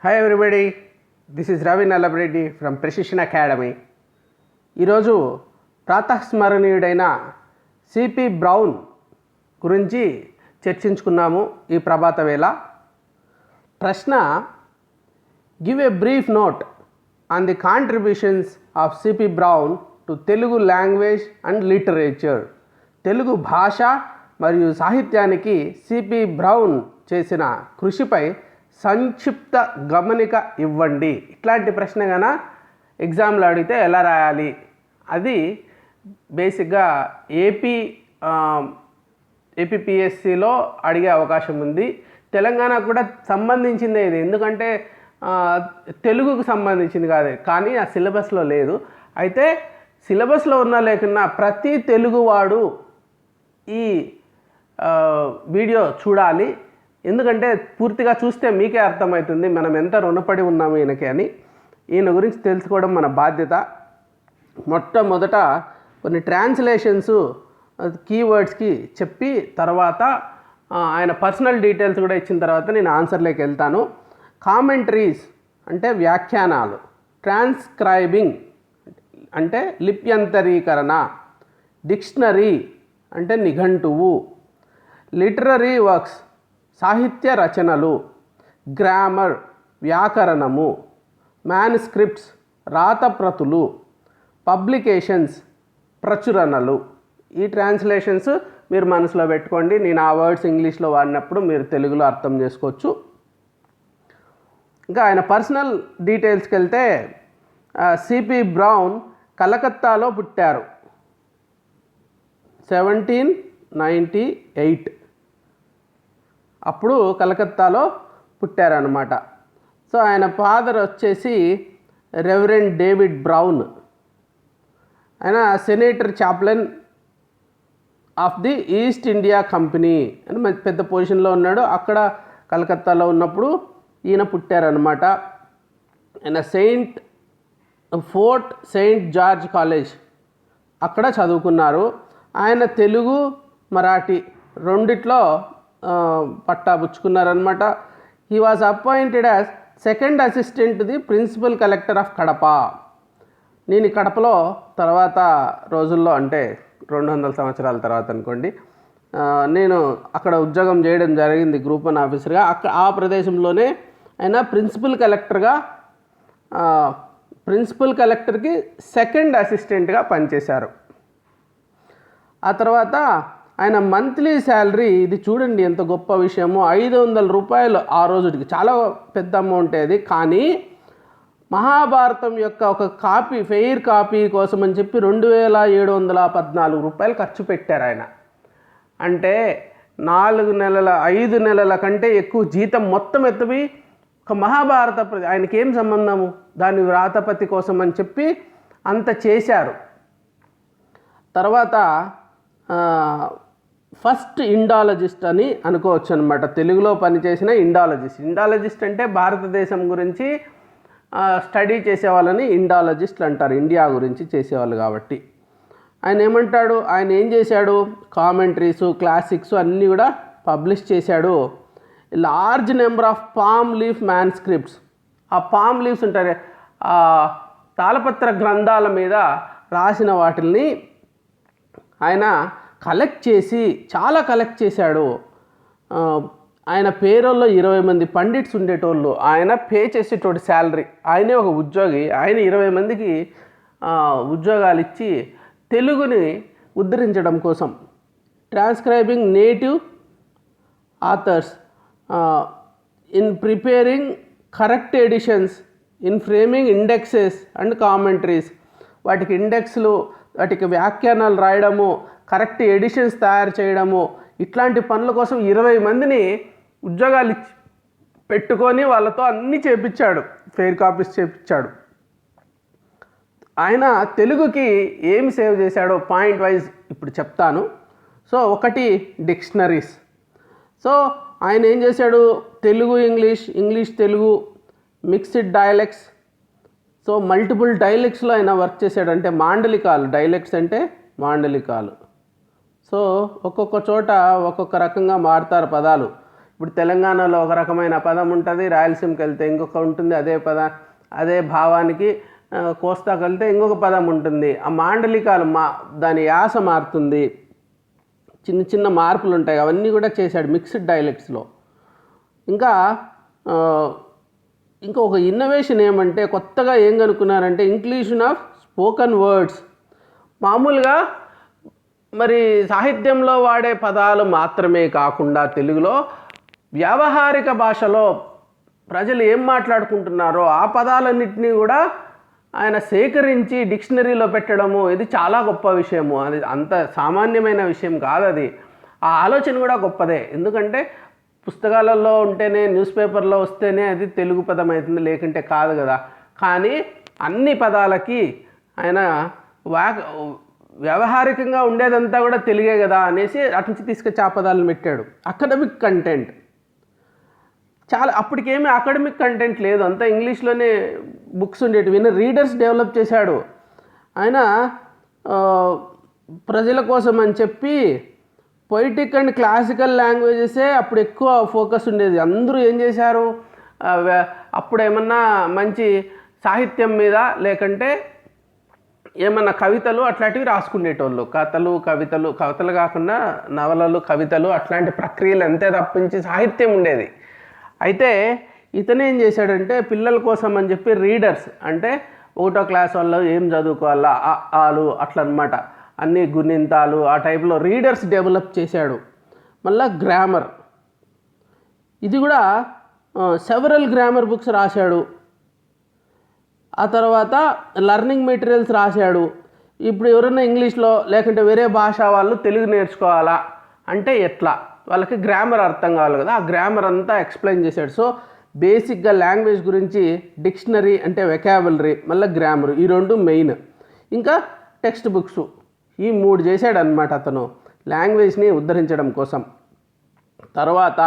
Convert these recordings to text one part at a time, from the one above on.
Hi everybody, this is Ravi Nallapareddy from precision academy. ఈరోజు ప్రాతస్మరణీయుడైన CP brown గురించి చర్చించుకున్నాము ఈ ప్రభాత వేళ. ప్రశ్న: give a brief note on the contributions of CP brown to Telugu language and literature. Telugu భాష మరియు సాహిత్యానికి సిపి బ్రౌన్ చేసిన కృషిపై సంక్షిప్త గమనిక ఇవ్వండి. ఇట్లాంటి ప్రశ్న కన్నా ఎగ్జామ్లో అడిగితే ఎలా రాయాలి, అది బేసిక్గా ఏపీపీఎస్సిలో అడిగే అవకాశం ఉంది. తెలంగాణ కూడా సంబంధించిందే ఇది, ఎందుకంటే తెలుగుకు సంబంధించింది కాదు, కానీ ఆ సిలబస్లో లేదు. అయితే సిలబస్లో ఉన్నా లేకున్నా ప్రతి తెలుగువాడు ఈ వీడియో చూడాలి, ఎందుకంటే పూర్తిగా చూస్తే మీకే అర్థమవుతుంది మనం ఎంత రుణపడి ఉన్నాము ఈయనకి అని. ఈయన గురించి తెలుసుకోవడం మన బాధ్యత. మొట్టమొదట కొన్ని ట్రాన్స్లేషన్స్ కీవర్డ్స్కి చెప్పి తర్వాత ఆయన పర్సనల్ డీటెయిల్స్ కూడా ఇచ్చిన తర్వాత నేను ఆన్సర్లోకి వెళ్తాను. కామెంటరీస్ అంటే వ్యాఖ్యానాలు, ట్రాన్స్క్రైబింగ్ అంటే లిప్యంతరీకరణ, డిక్షనరీ అంటే నిఘంటువు, లిటరరీ వర్క్స్ సాహిత్య రచనలు, గ్రామర్ వ్యాకరణము, మ్యానుస్క్రిప్ట్స్ రాతప్రతులు, పబ్లికేషన్స్ ప్రచురణలు. ఈ ట్రాన్స్లేషన్స్ మీరు మనసులో పెట్టుకోండి. నేను ఆ వర్డ్స్ ఇంగ్లీష్లో వాడినప్పుడు మీరు తెలుగులో అర్థం చేసుకోవచ్చు. ఇంకా ఆయన పర్సనల్ డీటెయిల్స్కి వెళ్తే సిపి బ్రౌన్ కలకత్తాలో పుట్టారు 1798. అప్పుడు కలకత్తాలో పుట్టారనమాట. సో ఆయన ఫాదర్ వచ్చేసి రెవరెండ్ డేవిడ్ బ్రౌన్. ఆయన senator Chaplin of the east India company అని పెద్ద పొజిషన్లో ఉన్నాడు. అక్కడ కలకత్తాలో ఉన్నప్పుడు ఈయన పుట్టారనమాట. ఆయన ఫోర్ట్ సెయింట్ జార్జ్ కాలేజ్ అక్కడ చదువుకున్నారు. ఆయన తెలుగు మరాఠీ రెండిట్లో పట్టాపుచ్చుకున్నారనమాట. He was appointed as second assistant the principal collector of Kadapa. నేను కడపలో తర్వాత రోజుల్లో అంటే 200 సంవత్సరాల తర్వాత అనుకోండి, నేను అక్కడ ఉద్యోగం చేయడం జరిగింది గ్రూప్ 1 ఆఫీసర్గా. ఆ ప్రదేశంలోనే ఆయన ప్రిన్సిపల్ కలెక్టర్కి సెకండ్ అసిస్టెంట్గా పనిచేశారు. ఆ తర్వాత ఆయన మంత్లీ శాలరీ, ఇది చూడండి ఎంత గొప్ప విషయమో, 500 రూపాయలు ఆ రోజుకి. చాలా పెద్ద అమౌంట్ అది. కానీ మహాభారతం యొక్క ఒక కాపీ, ఫెయిర్ కాపీ కోసం అని చెప్పి 2714 రూపాయలు ఖర్చు పెట్టారు ఆయన. అంటే 5 నెలల కంటే ఎక్కువ జీతం మొత్తం ఎత్తువి ఒక మహాభారత ఆయనకి ఏం సంబంధము, దాని వ్రాతపతి కోసం అని చెప్పి అంత చేశారు. తర్వాత ఫస్ట్ ఇండాలజిస్ట్ అని అనుకోవచ్చు అనమాట, తెలుగులో పనిచేసిన ఇండాలజిస్ట్ అంటే భారతదేశం గురించి స్టడీ చేసేవాళ్ళని ఇండాలజిస్ట్లు అంటారు, ఇండియా గురించి చేసేవాళ్ళు కాబట్టి. ఆయన ఏమంటాడు, ఆయన ఏం చేశాడు, కామెంటరీసు క్లాసిక్స్ అన్నీ కూడా పబ్లిష్ చేశాడు. Large number of palm leaf manuscripts, ఆ పామ్ లీవ్స్ ఉంటారు, ఆ తాళపత్ర గ్రంథాల మీద రాసిన వాటిల్ని ఆయన చాలా కలెక్ట్ చేశాడు. ఆయన పేరుల్లో 20 మంది పండిట్స్ ఉండేటోళ్ళు, ఆయన పే చేసేటోడు శాలరీ. ఆయనే ఒక ఉద్యోగి, ఆయన 20 మందికి ఉద్యోగాలు ఇచ్చి తెలుగుని ఉద్ధరించడం కోసం transcribing native authors, in preparing correct editions, in framing indexes and commentaries. వాటికి ఇండెక్స్లు, వాటికి వ్యాఖ్యానాలు రాయడము, కరెక్ట్ ఎడిషన్స్ తయారు చేయడము, ఇట్లాంటి పనుల కోసం 20 మందిని ఉద్యోగాలు ఇచ్చి పెట్టుకొని వాళ్ళతో అన్నీ చేపించాడు, ఫెయిర్ కాపీస్ చేపించాడు. ఆయన తెలుగుకి ఏమి సేవ్ చేశాడో పాయింట్ వైజ్ ఇప్పుడు చెప్తాను. సో ఒకటి డిక్షనరీస్. సో ఆయన ఏం చేశాడు, Telugu English Telugu mixed dialects. So multiple డైలెక్ట్స్లో ఆయన వర్క్ చేశాడు, అంటే మాండలికాలు, డైలెక్ట్స్ అంటే మాండలికాలు. సో ఒక్కొక్క చోట ఒక్కొక్క రకంగా మారుతారు పదాలు. ఇప్పుడు తెలంగాణలో ఒక రకమైన పదం ఉంటుంది, రాయలసీమకి వెళ్తే ఇంకొక ఉంటుంది, అదే భావానికి కోస్తాకి వెళ్తే ఇంకొక పదం ఉంటుంది. ఆ మాండలికాలు దాని యాస మారుతుంది, చిన్న చిన్న మార్పులు ఉంటాయి. అవన్నీ కూడా చేశాడు మిక్స్డ్ డైలెక్ట్స్లో. ఇంకా ఒక ఇన్నోవేషన్ ఏమంటే కొత్తగా ఏం కనుక్కున్నారంటే ఇంక్లూషన్ ఆఫ్ స్పోకన్ వర్డ్స్. మామూలుగా మరి సాహిత్యంలో వాడే పదాలు మాత్రమే కాకుండా తెలుగులో వ్యావహారిక భాషలో ప్రజలు ఏం మాట్లాడుకుంటున్నారో ఆ పదాలన్నింటినీ కూడా ఆయన సేకరించి డిక్షనరీలో పెట్టడము ఇది చాలా గొప్ప విషయము. అది అంత సామాన్యమైన విషయం కాదు. అది ఆ ఆలోచన కూడా గొప్పదే. ఎందుకంటే పుస్తకాలలో ఉంటేనే, న్యూస్ పేపర్లో వస్తేనే అది తెలుగు పదం అవుతుంది, లేకుంటే కాదు కదా. కానీ అన్ని పదాలకి ఆయన వ్యావహారికంగా ఉండేదంతా కూడా తెలుగే కదా అనేసి అటు నుంచి తీసుకొచ్చి ఆ పదాలను పెట్టాడు. అకాడమిక్ కంటెంట్ చాలా, అప్పటికేమీ అకాడమిక్ కంటెంట్ లేదు, అంతా ఇంగ్లీష్లోనే బుక్స్ ఉండేటివి. రీడర్స్ డెవలప్ చేశాడు ఆయన. ప్రజల కోసం అని చెప్పి పొయిటిక్ అండ్ క్లాసికల్ లాంగ్వేజెసే అప్పుడు ఎక్కువ ఫోకస్ ఉండేది. అందరూ ఏం చేశారు, అప్పుడు ఏమన్నా మంచి సాహిత్యం మీద లేకంటే ఏమన్నా కవితలు అట్లాంటివి రాసుకునేటోళ్ళు. కవితలు కాకుండా నవలలు, కవితలు అట్లాంటి ప్రక్రియలు అంతే తప్పించి సాహిత్యం ఉండేది. అయితే ఇతనేం చేశాడంటే పిల్లల కోసం అని చెప్పి రీడర్స్ అంటే 1వ క్లాస్ వాళ్ళు ఏం చదువుకోవాలా, ఆలు అట్లా అనమాట, అన్ని గుణింతాలు ఆ టైప్లో రీడర్స్ డెవలప్ చేశాడు. మళ్ళీ గ్రామర్, ఇది కూడా సెవరల్ గ్రామర్ బుక్స్ రాశాడు. ఆ తర్వాత లర్నింగ్ మెటీరియల్స్ రాశాడు. ఇప్పుడు ఎవరైనా ఇంగ్లీష్లో లేకుంటే వేరే భాష వాళ్ళు తెలుగు నేర్చుకోవాలా అంటే ఎట్లా, వాళ్ళకి గ్రామర్ అర్థం కావాలి కదా, ఆ గ్రామర్ అంతా ఎక్స్ప్లెయిన్ చేశాడు. సో బేసిక్గా లాంగ్వేజ్ గురించి డిక్షనరీ అంటే వెకాబులరీ, మళ్ళీ గ్రామర్, ఈ 2 మెయిన్. ఇంకా టెక్స్ట్ బుక్స్, ఈ 3 చేశాడు అనమాట అతను లాంగ్వేజ్ని ఉద్ధరించడం కోసం. తర్వాత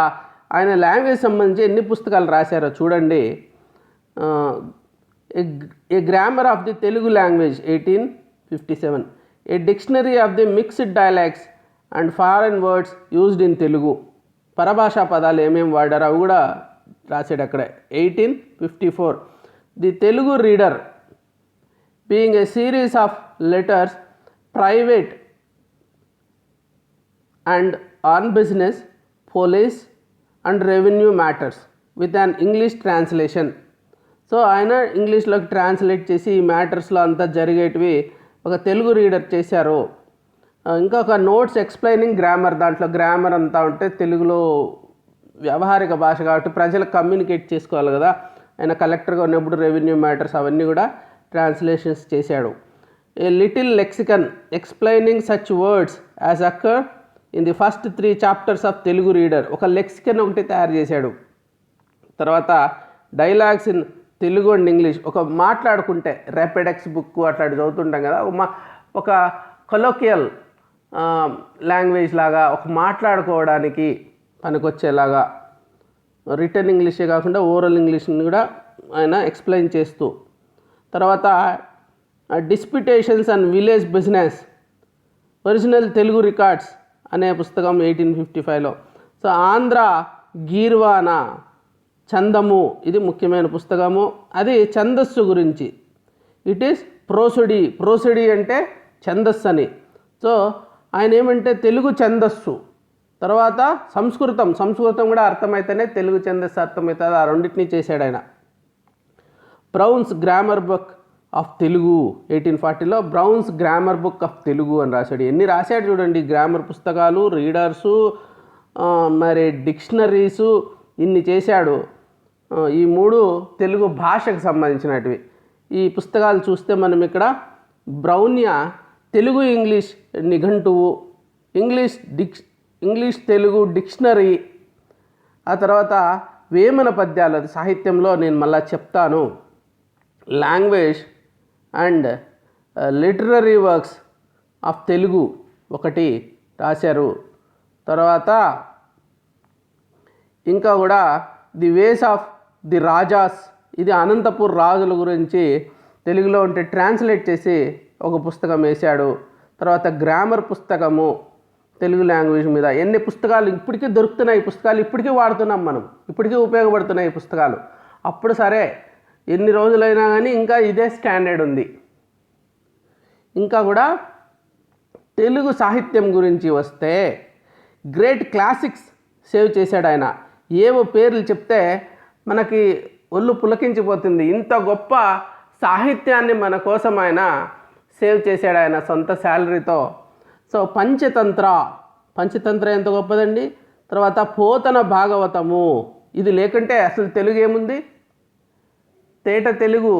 ఆయన లాంగ్వేజ్ సంబంధించి ఎన్ని పుస్తకాలు రాశారో చూడండి. A grammar of the Telugu language 1857, a dictionary of the mixed dialects and foreign words used in Telugu, పరభాషా పదాలు ఏమేమి వాడారు అవి కూడా రాశాడు అక్కడ 1854. The Telugu reader being a series of letters private and on business, police and revenue matters with an English translation. So ఆయన ఇంగ్లీష్లోకి ట్రాన్స్లేట్ చేసి ఈ మ్యాటర్స్లో అంతా జరిగేటివి ఒక తెలుగు రీడర్ చేశారు. ఇంకొక నోట్స్ ఎక్స్ప్లెయినింగ్ గ్రామర్, దాంట్లో గ్రామర్ అంతా ఉంటే తెలుగులో వ్యవహారిక భాష కాబట్టి ప్రజలకు కమ్యూనికేట్ చేసుకోవాలి కదా. ఆయన కలెక్టర్గా ఉన్నప్పుడు రెవెన్యూ మ్యాటర్స్ అవన్నీ కూడా ట్రాన్స్లేషన్స్ చేశాడు. A little lexicon explaining such words as అక్కర్ in the first 3 chapters of Telugu reader, ఒక లెక్సికన్ ఒకటి తయారు చేశాడు. తర్వాత dialogues in Telugu and English, ఒక మాట్లాడుకుంటే ర్యాపిడెక్స్ బుక్ అట్లాంటి చదువుతుంటాం కదా, ఒక కొలోకియల్ లాంగ్వేజ్ లాగా, ఒక మాట్లాడుకోవడానికి పనికొచ్చేలాగా రిటర్న్ ఇంగ్లీషే కాకుండా ఓరల్ ఇంగ్లీష్ని కూడా ఆయన ఎక్స్ప్లెయిన్ చేస్తూ. తర్వాత disputations and village business, original Telugu records అనే పుస్తకం 1855లో. సో ఆంధ్ర గీర్వానా చందము, ఇది ముఖ్యమైన పుస్తకము, అది ఛందస్సు గురించి. ఇట్ ఈస్ ప్రోసొడీ అంటే ఛందస్సు అని. సో ఆయన ఏమంటే తెలుగు ఛందస్సు, తర్వాత సంస్కృతం కూడా అర్థమైతేనే తెలుగు ఛందస్సు అర్థమవుతుంది, ఆ రెండింటినీ చేశాడు ఆయన. Brown's grammar book of Telugu 1840లో Brown's grammar book of Telugu అని రాశాడు. ఎన్ని రాశాడు చూడండి, గ్రామర్ పుస్తకాలు, రీడర్సు, మరి డిక్షనరీసు, ఇన్ని చేశాడు. ఈ 3 తెలుగు భాషకు సంబంధించినటివి. ఈ పుస్తకాలు చూస్తే మనం ఇక్కడ బ్రౌన్య తెలుగు ఇంగ్లీష్ నిఘంటువు, ఇంగ్లీష్ తెలుగు డిక్షనరీ, ఆ తర్వాత వేమన పద్యాలు, అది సాహిత్యంలో నేను మళ్ళీ చెప్తాను, language and literary works of Telugu ఒకటి రాశారు. తర్వాత ఇంకా కూడా the wars of the rajas, ఇది అనంతపూర్ రాజుల గురించి తెలుగులో ఉంటే ట్రాన్స్లేట్ చేసి ఒక పుస్తకం వేశాడు. తర్వాత గ్రామర్ పుస్తకము, తెలుగు లాంగ్వేజ్ మీద ఎన్ని పుస్తకాలు ఇప్పటికీ దొరుకుతున్నాయి, పుస్తకాలు ఇప్పటికీ వాడుతున్నాం మనం, ఇప్పటికీ ఉపయోగపడుతున్నాయి పుస్తకాలు. అప్పుడు సరే ఎన్ని రోజులైనా కానీ ఇంకా ఇదే స్టాండర్డ్ ఉంది. ఇంకా కూడా తెలుగు సాహిత్యం గురించి వస్తే గ్రేట్ క్లాసిక్స్ సేవ్ చేశాడు ఆయన. ఏవో పేర్లు చెప్తే మనకి ఒళ్ళు పులకించిపోతుంది. ఇంత గొప్ప సాహిత్యాన్ని మన కోసం ఆయన సేవ్ చేశాడు ఆయన సొంత శాలరీతో. సో పంచతంత్ర ఎంత గొప్పదండి. తర్వాత పోతన భాగవతము, ఇది లేకుంటే అసలు తెలుగు ఏముంది? తేట తెలుగు,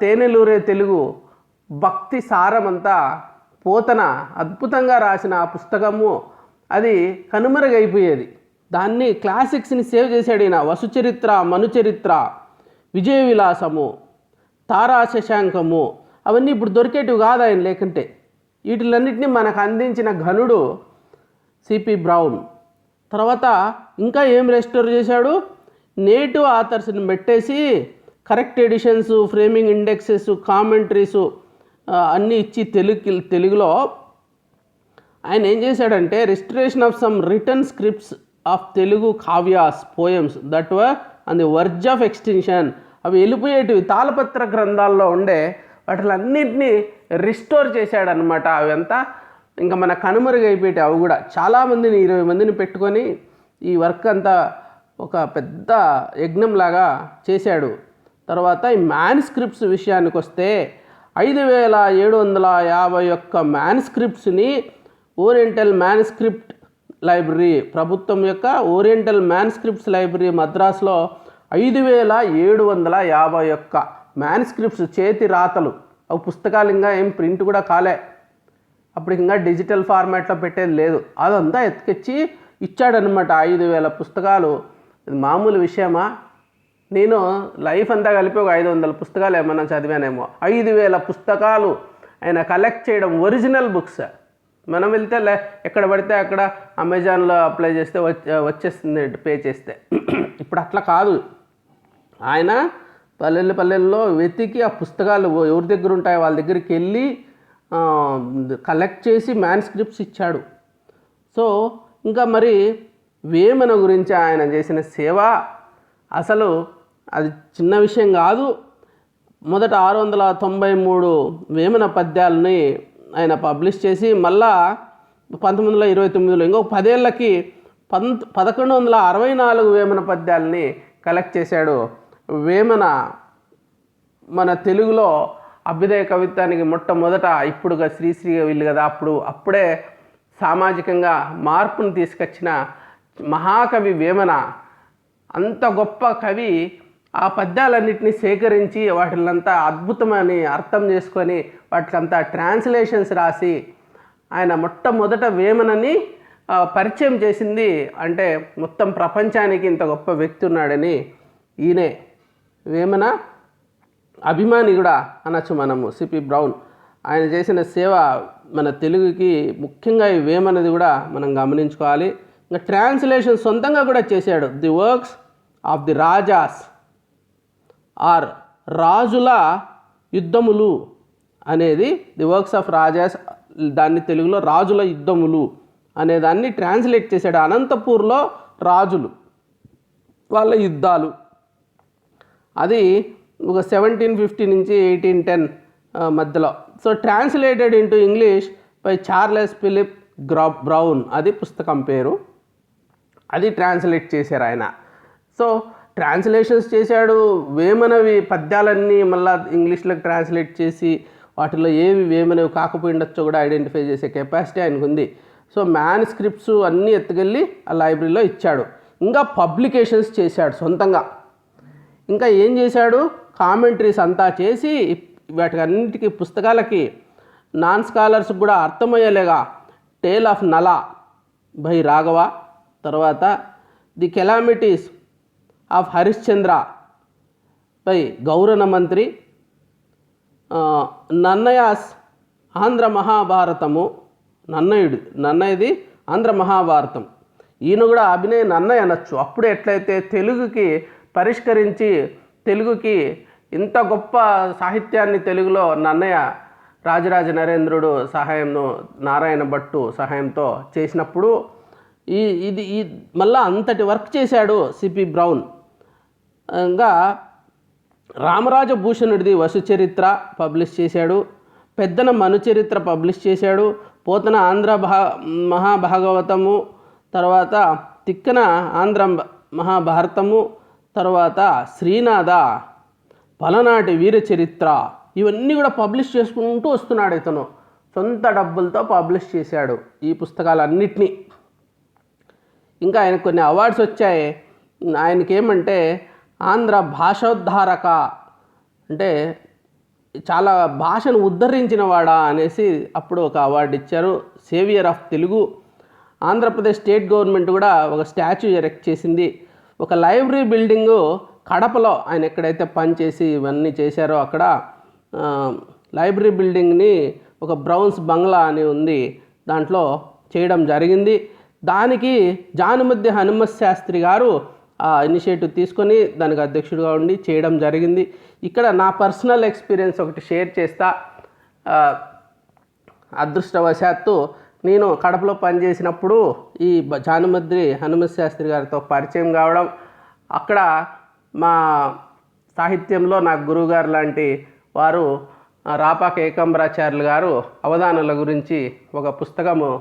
తేనెలూరే తెలుగు, భక్తి సారమంతా పోతన అద్భుతంగా రాసిన ఆ పుస్తకము అది కనుమరుగైపోయేది. దాన్ని క్లాసిక్స్ని సేవ్ చేశాడు ఈయన. వసుచరిత్ర, మనుచరిత్ర, విజయ విలాసము, తారా శశాంకము అవన్నీ ఇప్పుడు దొరికేటివి కాదు ఆయన లేకుంటే. వీటిలన్నింటినీ మనకు అందించిన ఘనుడు సిపి బ్రౌన్. తర్వాత ఇంకా ఏం రెస్టోర్ చేశాడు? నేటివ్ ఆథర్స్ని పెట్టేసి కరెక్ట్ ఎడిషన్స్, ఫ్రేమింగ్ ఇండెక్సెస్, కామెంటరీసు అన్నీ ఇచ్చి తెలుగులో ఆయన ఏం చేశాడంటే restoration of some return scripts of Telugu Kavya's, poems that were on the verge of extension. అవి వెళ్ళిపోయేటివి తాళపత్ర గ్రంథాల్లో ఉండే వాటిలన్నింటినీ రిస్టోర్ చేశాడనమాట. అవి అంతా ఇంకా మన కనుమరుగైపోయేటి. అవి కూడా చాలామందిని 20 మందిని పెట్టుకొని ఈ వర్క్ అంతా ఒక పెద్ద యజ్ఞంలాగా చేశాడు. తర్వాత ఈ మ్యాన్స్క్రిప్ట్స్ విషయానికి వస్తే 5751 మ్యాన్స్క్రిప్ట్స్ని ఓరియంటల్ మ్యాన్స్క్రిప్ట్ లైబ్రరీ, ప్రభుత్వం యొక్క ఓరియంటల్ మ్యాన్స్క్రిప్ట్స్ లైబ్రరీ మద్రాసులో 5751 మ్యాన్స్క్రిప్ట్స్, చేతి రాతలు. అవి పుస్తకాలు ఇంకా ఏం ప్రింట్ కూడా కాలే, అప్పుడు ఇంకా డిజిటల్ ఫార్మాట్లో పెట్టేది లేదు. అదంతా ఎత్తుకొచ్చి ఇచ్చాడనమాట. 5000 పుస్తకాలు. ఇది మామూలు విషయమా? నేను లైఫ్ అంతా కలిపి ఒక 500 పుస్తకాలు ఏమన్నా చదివానేమో. 5000 పుస్తకాలు ఆయన కలెక్ట్ చేయడం, ఒరిజినల్ బుక్స్. మనం వెళ్తే ఎక్కడ పడితే అక్కడ అమెజాన్లో అప్లై చేస్తే వచ్చేస్తుంది పే చేస్తే. ఇప్పుడు అట్లా కాదు. ఆయన పల్లెల్లో వెతికి ఆ పుస్తకాలు ఎవరి దగ్గర ఉంటాయో వాళ్ళ దగ్గరికి వెళ్ళి కలెక్ట్ చేసి మ్యాన్స్క్రిప్ట్స్ ఇచ్చాడు. సో ఇంకా మరి వేమన గురించి ఆయన చేసిన సేవ అసలు అది చిన్న విషయం కాదు. మొదట 693 వేమన పద్యాలని ఆయన పబ్లిష్ చేసి మళ్ళా 1929లో ఇంకొక 10 ఏళ్ళకి 1164 వేమన పద్యాలని కలెక్ట్ చేశాడు. వేమన మన తెలుగులో అభ్యుదయ కవిత్వానికి మొట్టమొదట, ఇప్పుడుగా శ్రీశ్రీ వీళ్ళు కదా, అప్పుడే సామాజికంగా మార్పును తీసుకొచ్చిన మహాకవి వేమన. అంత గొప్ప కవి ఆ పద్యాలన్నింటినీ సేకరించి వాటిలంతా అద్భుతమని అర్థం చేసుకొని వాటికంతా ట్రాన్స్లేషన్స్ రాసి ఆయన మొట్టమొదట వేమనని పరిచయం చేసింది. అంటే మొత్తం ప్రపంచానికి ఇంత గొప్ప వ్యక్తి ఉన్నాడని ఈయనే. వేమన అభిమాని కూడా అనొచ్చు మనము. సిపి బ్రౌన్ ఆయన చేసిన సేవ మన తెలుగుకి ముఖ్యంగా ఈ వేమనది కూడా మనం గమనించుకోవాలి. ఇంకా ట్రాన్స్లేషన్ సొంతంగా కూడా చేశాడు. The works of the rajas or రాజుల యుద్ధములు అనేది, ది వర్క్స్ ఆఫ్ రాజాస్, దాన్ని తెలుగులో రాజుల యుద్ధములు అనేదాన్ని ట్రాన్స్లేట్ చేశాడు. అనంతపూర్లో రాజులు వాళ్ళ యుద్ధాలు, అది ఒక 1750 నుంచి 1810 మధ్యలో. So translated into English by Charles Philip Brown, అది పుస్తకం పేరు. అది ట్రాన్స్లేట్ చేశారు ఆయన. సో ట్రాన్స్లేషన్స్ చేశాడు. వేమనవి పద్యాలన్నీ మళ్ళీ ఇంగ్లీష్లోకి ట్రాన్స్లేట్ చేసి వాటిలో ఏవి వేమనవి కాకపోయిండొచ్చో కూడా ఐడెంటిఫై చేసే కెపాసిటీ ఆయనకు ఉంది. సో మ్యాన్స్క్రిప్ట్స్ అన్నీ ఎత్తుకెళ్ళి ఆ లైబ్రరీలో ఇచ్చాడు. ఇంకా పబ్లికేషన్స్ చేశాడు సొంతంగా. ఇంకా ఏం చేశాడు? కామెంటరీస్ అంతా చేసి వాటికన్నిటికీ పుస్తకాలకి నాన్ స్కాలర్స్కి కూడా అర్థమయ్యేలాగా టేల్ ఆఫ్ నలా బై రాఘవ, తర్వాత the calamities of Harishchandra by Gaurana మంత్రి, నన్నయాస్ ఆంధ్ర మహాభారతము, నన్నయ్యది ఆంధ్ర మహాభారతం. ఈయన కూడా అభినయ నన్నయ్య అనొచ్చు. అప్పుడు ఎట్లయితే తెలుగుకి పరిష్కరించి తెలుగుకి ఇంత గొప్ప సాహిత్యాన్ని తెలుగులో నన్నయ్య రాజరాజ నరేంద్రుడు సహాయంను నారాయణ భట్టు సహాయంతో చేసినప్పుడు ఈ మళ్ళా అంతటి వర్క్ చేశాడు సిపి బ్రౌన్. ఇంకా రామరాజభూషణుడిది వసుచరిత్ర పబ్లిష్ చేశాడు, పెద్దన మనుచరిత్ర పబ్లిష్ చేశాడు, పోతన ఆంధ్ర మహాభాగవతము, తర్వాత తిక్కన ఆంధ్ర మహాభారతము, తర్వాత శ్రీనాథ పలనాటి వీర చరిత్ర, ఇవన్నీ కూడా పబ్లిష్ చేసుకుంటూ వస్తున్నాడు. ఇతను సొంత డబ్బులతో పబ్లిష్ చేశాడు ఈ పుస్తకాలన్నిటినీ. ఇంకా ఆయనకు కొన్ని అవార్డ్స్ వచ్చాయి. ఆయనకేమంటే ఆంధ్ర భాషోద్ధారక, అంటే చాలా భాషను ఉద్ధరించిన వాడా అనేసి అప్పుడు ఒక అవార్డు ఇచ్చారు. Saviour of Telugu. Andhra Pradesh state government కూడా ఒక స్టాచ్యూ ఎరెక్ట్ చేసింది. ఒక లైబ్రరీ బిల్డింగు కడపలో ఆయన ఎక్కడైతే పనిచేసి ఇవన్నీ చేశారో అక్కడ లైబ్రరీ బిల్డింగ్ని ఒక బ్రౌన్స్ బంగ్లా అని ఉంది, దాంట్లో చేయడం జరిగింది. దానికి జానుమద్ది హనుమత్ శాస్త్రి గారు ఆ ఇనిషియేటివ్ తీసుకొని దానికి అధ్యక్షుడిగా ఉండి చేయడం జరిగింది. ఇక్కడ నా పర్సనల్ ఎక్స్పీరియన్స్ ఒకటి షేర్ చేస్తా. అదృష్టవశాత్తు నేను కడపలో పనిచేసినప్పుడు ఈ జానుమద్ది హనుమత్ శాస్త్రి గారితో పరిచయం కావడం, అక్కడ మా సాహిత్యంలో నాకు గురువుగారు లాంటి వారు రాపాక ఏకాంబరాచార్యులు గారు అవధానుల గురించి ఒక పుస్తకము,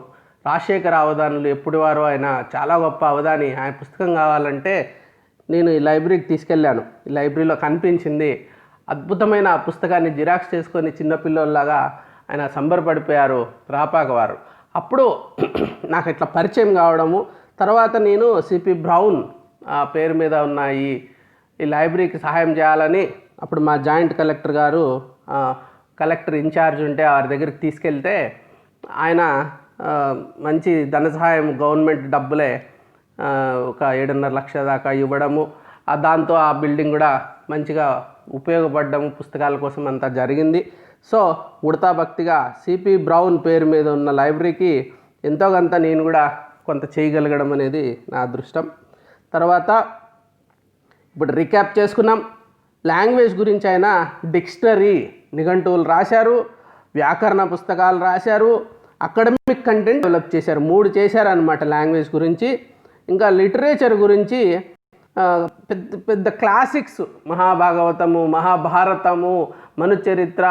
రాజశేఖర అవధానులు ఎప్పుడు వారు, ఆయన చాలా గొప్ప అవధాని, ఆయన పుస్తకం కావాలంటే నేను ఈ లైబ్రరీకి తీసుకెళ్ళాను. ఈ లైబ్రరీలో కనిపించింది. అద్భుతమైన ఆ పుస్తకాన్ని జిరాక్స్ చేసుకొని చిన్నపిల్లల్లాగా ఆయన సంబరపడిపోయారు రాపాక వారు. అప్పుడు నాకు ఇట్లా పరిచయం కావడము, తర్వాత నేను సిపి బ్రౌన్ పేరు మీద ఉన్న ఈ లైబ్రరీకి సహాయం చేయాలని అప్పుడు మా జాయింట్ కలెక్టర్ గారు కలెక్టర్ ఇన్ఛార్జ్ ఉంటే వారి దగ్గరికి తీసుకెళ్తే ఆయన మంచి ధన సహాయం గవర్నమెంట్ డబ్బులే ఒక 7.5 లక్షల దాకా ఇవ్వడము, దాంతో ఆ బిల్డింగ్ కూడా మంచిగా ఉపయోగపడము పుస్తకాల కోసం అంతా జరిగింది. సో ఉడతా భక్తిగా సిపి బ్రౌన్ పేరు మీద ఉన్న లైబ్రరీకి ఎంతో కొంత నేను కూడా కొంత చేయగలగడం అనేది నా అదృష్టం. తర్వాత ఇప్పుడు రీక్యాప్ చేసుకున్నాం. లాంగ్వేజ్ గురించి ఆయన డిక్షనరీ నిఘంటువులు రాశారు, వ్యాకరణ పుస్తకాలు రాశారు, అకాడమిక్ కంటెంట్ డెవలప్ చేశారు. 3 చేశారనమాట లాంగ్వేజ్ గురించి. ఇంకా లిటరేచర్ గురించి పెద్ద పెద్ద క్లాసిక్స్, మహాభాగవతము, మహాభారతము, మనుచరిత్ర,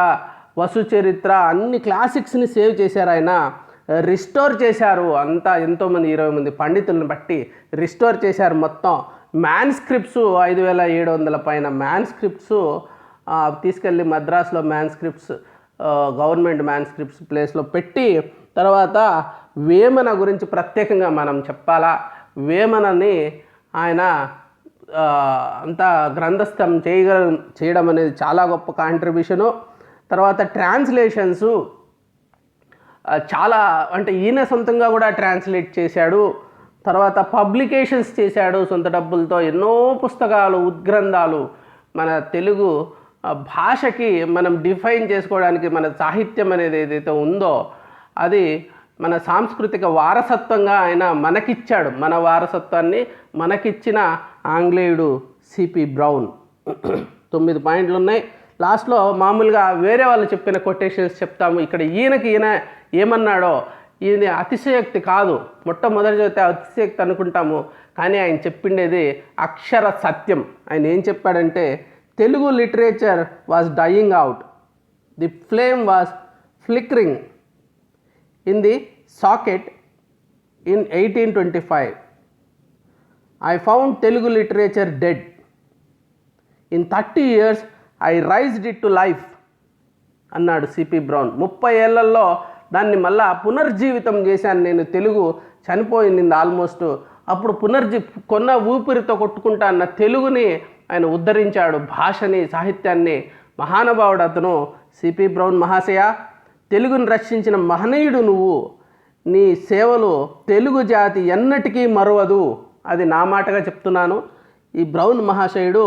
వసుచరిత్ర, అన్ని క్లాసిక్స్ని సేవ్ చేశారు. ఆయన రిస్టోర్ చేశారు. అంతా ఎంతోమంది 20 మంది పండితులను బట్టి రిస్టోర్ చేశారు. మొత్తం మ్యాన్స్క్రిప్ట్స్ 5700 పైన మ్యాన్స్క్రిప్ట్స్ తీసుకెళ్ళి మద్రాసులో మ్యాన్స్క్రిప్ట్స్ గవర్నమెంట్ మ్యాన్స్క్రిప్ట్స్ ప్లేస్లో పెట్టి, తర్వాత వేమన గురించి ప్రత్యేకంగా మనం చెప్పాలా. వేమనని ఆయన అంతా గ్రంథస్థం చేయడం అనేది చాలా గొప్ప కాంట్రిబ్యూషను. తర్వాత ట్రాన్స్లేషన్సు చాలా, అంటే ఈయన సొంతంగా కూడా ట్రాన్స్లేట్ చేశాడు. తర్వాత పబ్లికేషన్స్ చేశాడు సొంత డబ్బులతో. ఎన్నో పుస్తకాలు, ఉద్గ్రంథాలు మన తెలుగు భాషకి మనం డిఫైన్ చేసుకోవడానికి మన సాహిత్యం అనేది ఏదైతే ఉందో అది మన సాంస్కృతిక వారసత్వంగా ఆయన మనకిచ్చాడు. మన వారసత్వాన్ని మనకిచ్చిన ఆంగ్లేయుడు సిపి బ్రౌన్. 9 పాయింట్లు ఉన్నాయి. లాస్ట్లో మామూలుగా వేరే వాళ్ళు చెప్పిన కొటేషన్స్ చెప్తాము. ఇక్కడ ఈయన ఏమన్నాడో ఇది అతిశయోక్తి కాదు. మొట్టమొదటి చదివితే అతిశయోక్తి అనుకుంటాము, కానీ ఆయన చెప్పిండేది అక్షర సత్యం. ఆయన ఏం చెప్పాడంటే, Telugu literature was dying out, the flame was flickering in the socket in 1825. I found Telugu literature dead. In 30 years, I raised it to life అన్నాడు సిపి బ్రౌన్. 30 ఏళ్లలో దాన్ని మళ్ళా పునర్జీవితం చేశాను నేను. తెలుగు చనిపోయింది ఆల్మోస్ట్. అప్పుడు కొన్న ఊపిరితో కొట్టుకుంటా అన్న తెలుగుని ఆయన ఉద్ధరించాడు, భాషని, సాహిత్యాన్ని. మహానుభావుడు అతను సిపి బ్రౌన్ మహాశయ. తెలుగుని రక్షించిన మహనీయుడు నువ్వు. నీ సేవలు తెలుగు జాతి ఎన్నటికీ మరువదు. అది నా మాటగా చెప్తున్నాను. ఈ బ్రౌన్ మహాశయుడు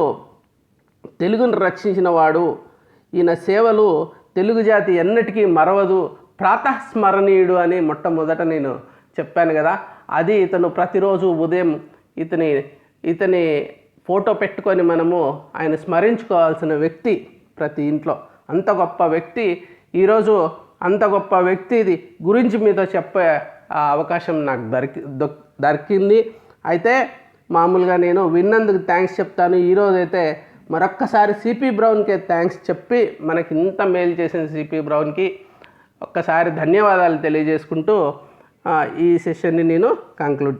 తెలుగును రక్షించిన వాడు. ఈయన సేవలు తెలుగు జాతి ఎన్నటికీ మరవదు, ప్రాతస్మరణీయుడు అని మొట్టమొదట నేను చెప్పాను కదా. అది ఇతను ప్రతిరోజు ఉదయం ఇతని ఫోటో పెట్టుకొని మనము ఆయన స్మరించుకోవాల్సిన వ్యక్తి ప్రతి ఇంట్లో. అంత గొప్ప వ్యక్తి. ఈరోజు అంత గొప్ప వ్యక్తి ఇది గురించి మీతో చెప్పే అవకాశం నాకు దొరికింది. అయితే మామూలుగా నేను విన్నందుకు థ్యాంక్స్ చెప్తాను. ఈరోజైతే మరొక్కసారి సిపి బ్రౌన్కే థ్యాంక్స్ చెప్పి మనకి ఇంత మేలు చేసిన సిపి బ్రౌన్కి ఒక్కసారి ధన్యవాదాలు తెలియజేసుకుంటూ ఈ సెషన్ని నేను కంక్లూడ్